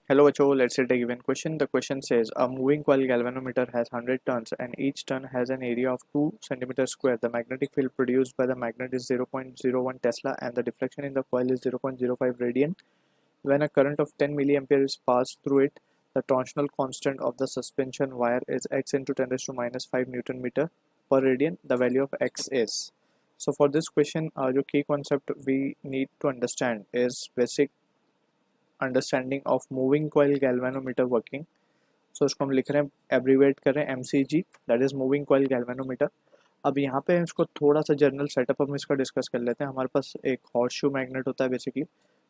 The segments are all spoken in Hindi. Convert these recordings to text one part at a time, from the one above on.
Hello, Acho. Let's take a given question. The question says a moving coil galvanometer has 100 turns and each turn has an area of 2 centimeters square. The magnetic field produced by the magnet is 0.01 Tesla and the deflection in the coil is 0.05 radian. When a current of 10 milliampere is passed through it, the torsional constant of the suspension wire is x into 10 raised to minus 5 Newton meter per radian. The value of x is. So for this question, जो key concept we need to understand is basic understanding of moving coil galvanometer working. So इसको हम लिख रहे हैं, एब्रीवेट कर रहे हैं MCG, that is moving coil galvanometer. अब यहाँ पे इसको थोड़ा सा जनरल सेटअप हम इसका डिस्कस कर लेते हैं. हमारे पास एक हॉर्स शू मैग्नेट होता है बेसिकली,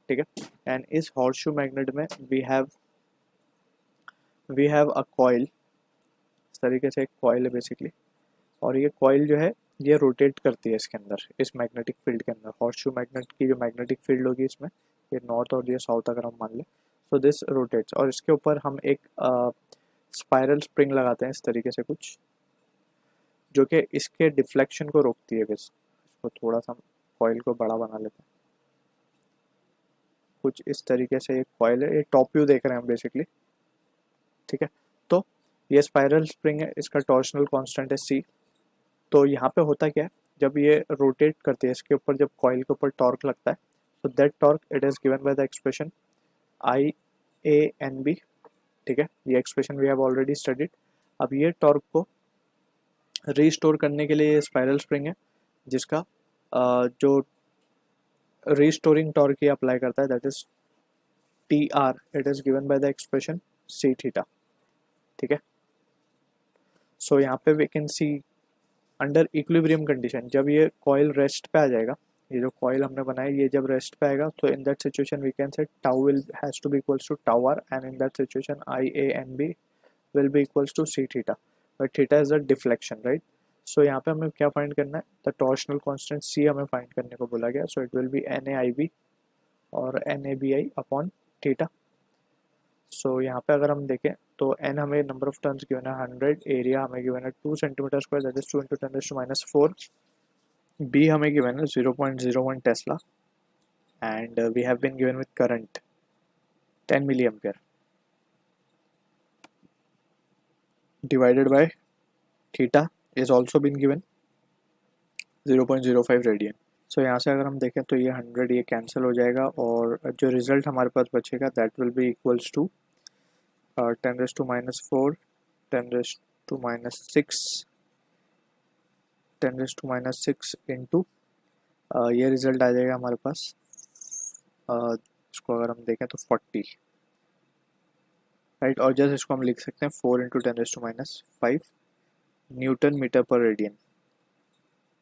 ठीक है. एंड इस हॉर्स शू मैग्नेट में वी हैव अ कॉइल. इस तरीके से एक कॉइल है बेसिकली, और ये कॉइल जो है ये रोटेट करती है इसके अंदर, इस मैग्नेटिक फील्ड के अंदर. हॉर्स शू मैग्नेट की जो मैग्नेटिक फील्ड होगी इसमें, ये नॉर्थ और ये साउथ अगर हम मान लें, सो दिस रोटेट्स. और इसके ऊपर हम एक स्पाइरल स्प्रिंग लगाते हैं इस तरीके से कुछ, जो कि इसके डिफ्लेक्शन को रोकती है. बस इसको थोड़ा सा कॉइल को बड़ा बना लेते हैं. कुछ इस तरीके से एक कॉइल है, ये टॉप व्यू देख रहे हैं हम बेसिकली, ठीक है. तो ये स्पाइरल स्प्रिंग है, इसका टॉर्शनल कांस्टेंट है C. तो यहाँ पे होता क्या है, जब ये रोटेट करती है इसके ऊपर, जब कॉइल के ऊपर टॉर्क लगता है, so that torque it is given by the expression IANB, ठीक है. ये expression we have already studied. अब ये टॉर्क को रीस्टोर करने के लिए ये स्पाइरल स्प्रिंग है, जिसका जो रीस्टोरिंग टॉर्क ये अप्लाई करता है, that is TR. It is given by the expression C theta, ठीक है. सो यहाँ पे we can see under equilibrium condition, जब ये कॉइल रेस्ट पे आ जाएगा, ये जो कॉइल हमने बनाया ये जब रेस्ट पे आएगा, तो in that situation we can say tau will has to be equals to tau R, and in that situation IANB will be equals to C theta, but theta is the deflection, right. So यहाँ पे हमें क्या फाइंड करना है, द टॉर्शनल कांस्टेंट C हमें फाइंड करने को बोला गया. So it will be NAIB और NABI अपॉन थीटा. सो यहाँ पे अगर हम देखें तो n हमें नंबर ऑफ टर्न्स गिवन है 100, एरिया हमें गिवन है 2 centimetre square, that is 2 into 10 to minus 4. B हमें गिवन है 0.01 tesla, and we have been given with current 10 milliampere divided by theta is also been given 0.05 radian. सो यहाँ से अगर हम देखें तो ये 100 ये कैंसिल हो जाएगा, और जो रिजल्ट हमारे पास बचेगा that will be equals to 10 raise to minus 4, 10 raise to minus 6, 10 raise to minus 6 into ये रिजल्ट आ जाएगा हमारे पास. इसको अगर हम देखें तो 40, राइट. और जस्ट इसको हम लिख सकते हैं 4 into 10 raise to minus 5 newton metre per radian,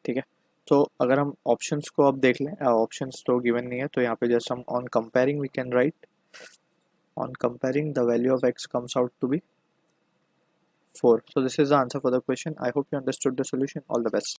ठीक है. तो अगर हम ऑप्शंस को अब देख लें, ऑप्शंस तो गिवन नहीं है, तो यहाँ पे जस्ट हम on comparing we can write, on comparing the value of x comes out to be 4. So this is the answer for the question. I hope you understood the solution. All the best.